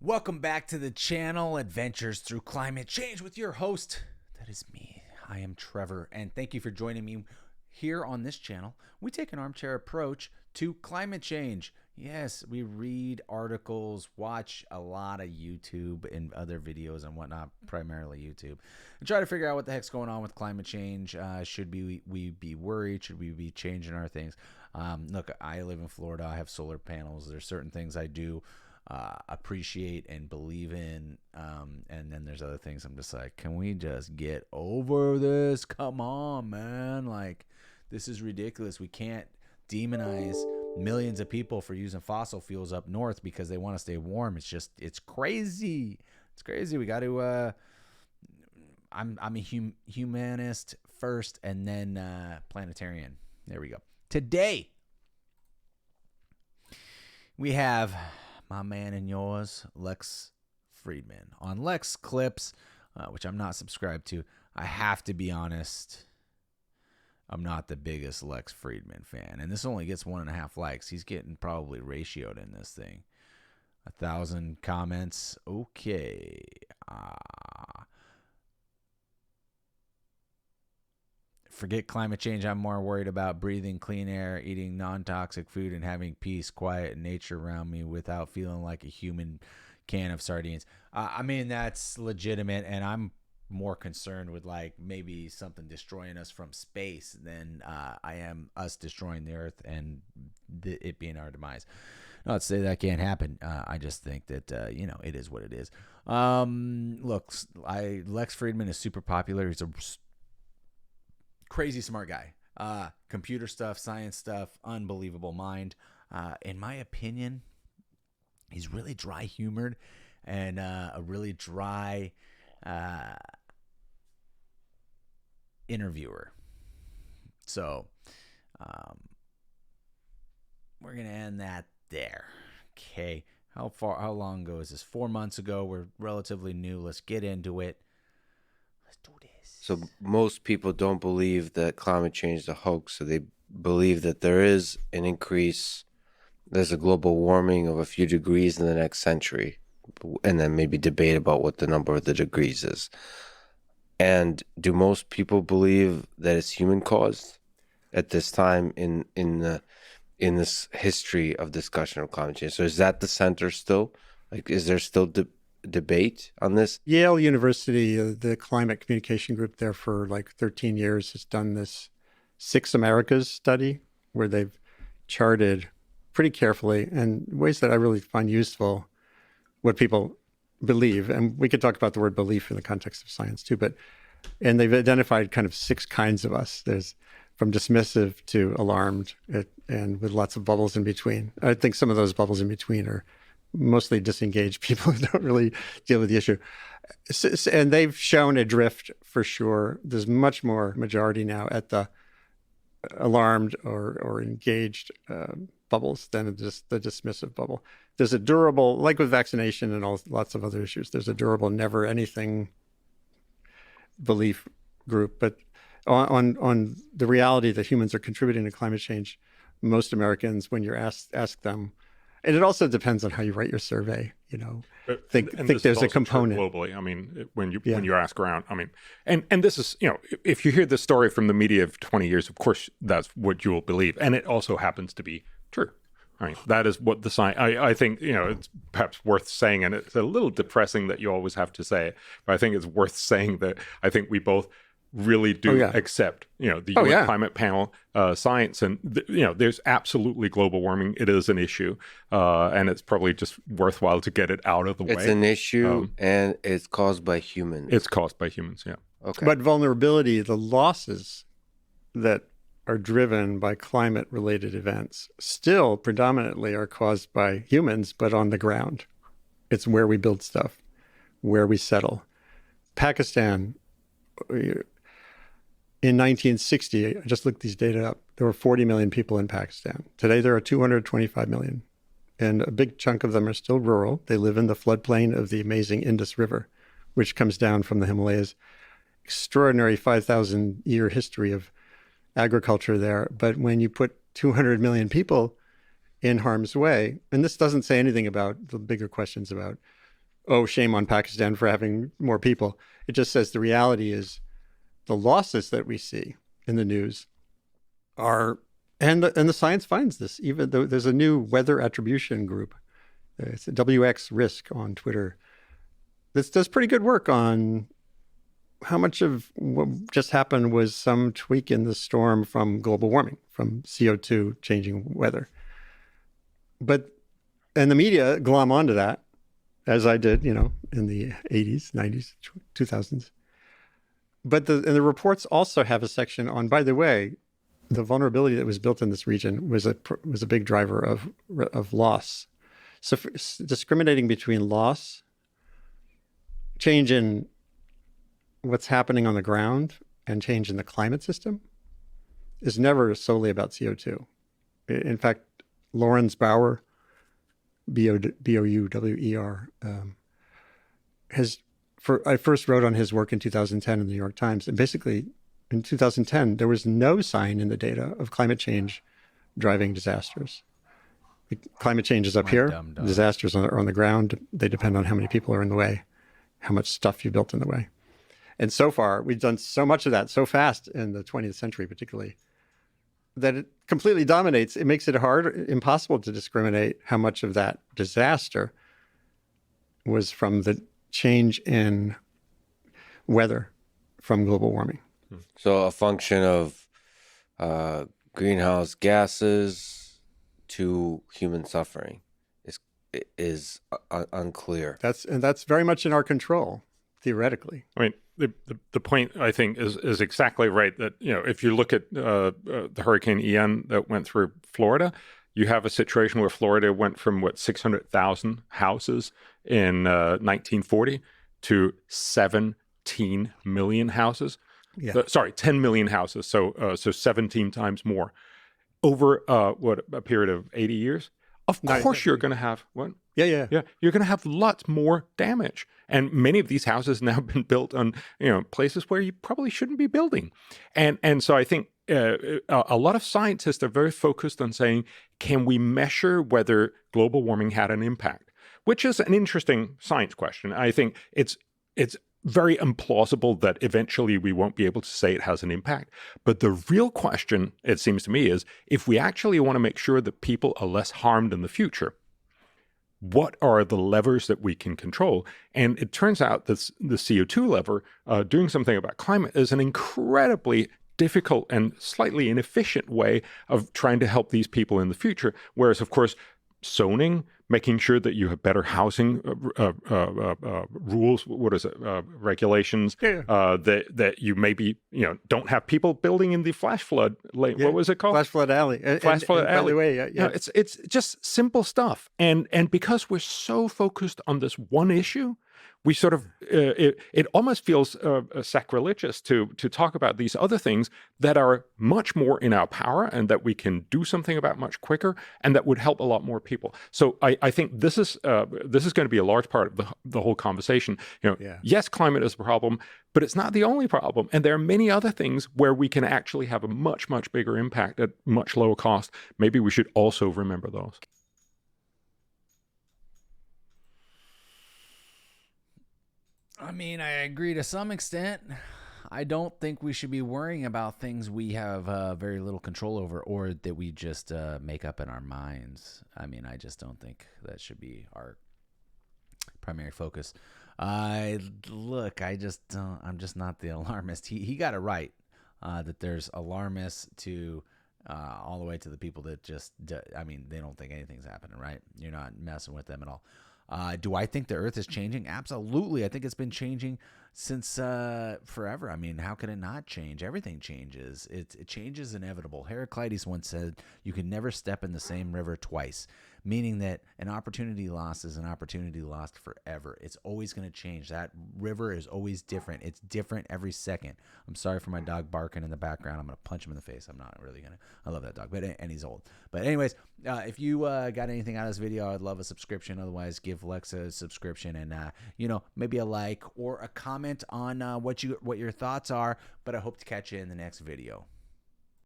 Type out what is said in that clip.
Welcome back to the channel, Adventures Through Climate Change with your host. That is me. I am Trevor, and thank you for joining me here on this channel. We take an armchair approach to climate change. Yes, we read articles, watch a lot of YouTube and other videos and whatnot, primarily YouTube, and try to figure out what the heck's going on with climate change. Should we be worried? Should we be changing our things? Look, I live in Florida. I have solar panels. There's certain things I do appreciate and believe in, and then there's other things I'm just like, can we just get over this? Come on, man. Like, this is ridiculous. We can't demonize millions of people for using fossil fuels up north because they want to stay warm. It's crazy. It's crazy. We got to I'm a humanist first, and then planetarian. There we go. Today we have my man and yours, Lex Friedman, on Lex Clips, which I'm not subscribed to. I have to be honest, I'm not the biggest Lex Friedman fan, and this only gets 1.5 likes. He's getting probably ratioed in this thing. 1,000 comments. Okay. Forget climate change. I'm more worried about breathing clean air, eating non-toxic food, and having peace, quiet, and nature around me without feeling like a human can of sardines. I mean, that's legitimate, and I'm more concerned with like maybe something destroying us from space than I am us destroying the Earth and it being our demise. Not to say that can't happen. I just think that it is what it is. Look, Lex Friedman is super popular. He's a crazy smart guy. Computer stuff, science stuff, unbelievable mind. In my opinion, he's really dry humored and a really dry interviewer. So we're gonna end that there. Okay. How long ago is this? 4 months ago. We're relatively new. Let's get into it. Let's do this. So most people don't believe that climate change is a hoax. So they believe that there is an increase. There's a global warming of a few degrees in the next century, and then maybe debate about what the number of the degrees is. And do most people believe that it's human caused at this time in this history of discussion of climate change? So is that the center still? Like, is there still debate on this? Yale University, the climate communication group there for like 13 years has done this Six Americas study where they've charted pretty carefully and ways that I really find useful what people believe. And we could talk about the word belief in the context of science too, and they've identified kind of 6 kinds of us. There's from dismissive to alarmed, and with lots of bubbles in between. I think some of those bubbles in between are mostly disengaged people who don't really deal with the issue. And they've shown a drift for sure. There's much more majority now at the alarmed or engaged bubbles than just the dismissive bubble. There's a durable, like with vaccination and lots of other issues, there's a durable never anything belief group. But on the reality that humans are contributing to climate change, most Americans, when you're asked them, and it also depends on how you write your survey, think there's a component globally. I mean, when you ask around, I mean, and this is, if you hear the story from the media of 20 years, of course, that's what you will believe. And it also happens to be true. I mean, that is what the science, I think, it's perhaps worth saying, and it's a little depressing that you always have to say it, but I think it's worth saying that I think we both really do accept, the UN climate panel science, and there's absolutely global warming. It is an issue, and it's probably just worthwhile to get it out of the way. It's an issue, and it's caused by humans. It's caused by humans, yeah. Okay. But vulnerability, the losses that are driven by climate-related events still predominantly are caused by humans, but on the ground. It's where we build stuff, where we settle. Pakistan, in 1960, I just looked these data up, there were 40 million people in Pakistan. Today, there are 225 million. And a big chunk of them are still rural. They live in the floodplain of the amazing Indus River, which comes down from the Himalayas. Extraordinary 5,000-year history of agriculture there. But when you put 200 million people in harm's way, and this doesn't say anything about the bigger questions about oh, shame on Pakistan for having more people. It just says the reality is the losses that we see in the news are, and the science finds this, even though there's a new weather attribution group. It's a WX Risk on Twitter. This does pretty good work on how much of what just happened was some tweak in the storm from global warming, from CO2 changing weather. And the media glom onto that, as I did, in the 80s, 90s, 2000s. But the reports also have a section on, by the way, the vulnerability that was built in this region was a big driver of loss. So discriminating between loss, change in what's happening on the ground, and change in the climate system is never solely about CO2. In fact, Lawrence Bauer, Bouwer, I first wrote on his work in 2010 in the New York Times, and basically in 2010 there was no sign in the data of climate change driving disasters. Climate change is up here, disasters are on the ground. They depend on how many people are in the way, how much stuff you built in the way. And so far, we've done so much of that so fast in the 20th century, particularly, that it completely dominates. It makes it impossible to discriminate how much of that disaster was from the change in weather from global warming. So a function of greenhouse gases to human suffering is unclear. That's very much in our control, theoretically. I mean, the point, I think, is exactly right. That, if you look at the Hurricane Ian that went through Florida, you have a situation where Florida went from 600,000 houses in 1940 to 17 million houses. Yeah. 10 million houses. So 17 times more over a period of 80 years. Of course, you're going to have what? Yeah. You're going to have lots more damage, and many of these houses now have been built on places where you probably shouldn't be building, and so I think a lot of scientists are very focused on saying, can we measure whether global warming had an impact? Which is an interesting science question. I think it's very implausible that eventually we won't be able to say it has an impact. But the real question, it seems to me, is if we actually want to make sure that people are less harmed in the future, what are the levers that we can control? And it turns out that the CO2 lever, doing something about climate, is an incredibly difficult and slightly inefficient way of trying to help these people in the future. Whereas, of course, zoning, making sure that you have better housing rules, regulations, that you maybe don't have people building in the flash flood lane. What was it called? Flash flood alley. Flash flood alley. By the way, it's just simple stuff, and because we're so focused on this one issue, we sort of it almost feels sacrilegious to talk about these other things that are much more in our power and that we can do something about much quicker and that would help a lot more people. So I think this is going to be a large part of the whole conversation. Yes, climate is a problem, but it's not the only problem, and there are many other things where we can actually have a much bigger impact at much lower cost. Maybe we should also remember those. I mean, I agree to some extent. I don't think we should be worrying about things we have very little control over, or that we just make up in our minds. I mean, I just don't think that should be our primary focus. I'm just not the alarmist. He got it right, that there's alarmists to all the way to the people that they don't think anything's happening, right? You're not messing with them at all. Do I think the Earth is changing? Absolutely. I think it's been changing since forever. I mean, how can it not change? Everything changes. It changes inevitable. Heraclitus once said, you can never step in the same river twice, meaning that an opportunity lost is an opportunity lost forever. It's always going to change. That river is always different. It's different every second. I'm sorry for my dog barking in the background. I'm going to punch him in the face. I'm not really going to. I love that dog, and he's old. But anyways, if you got anything out of this video, I'd love a subscription. Otherwise, give Lexa a subscription and, maybe a like or a comment on what your thoughts are. But I hope to catch you in the next video.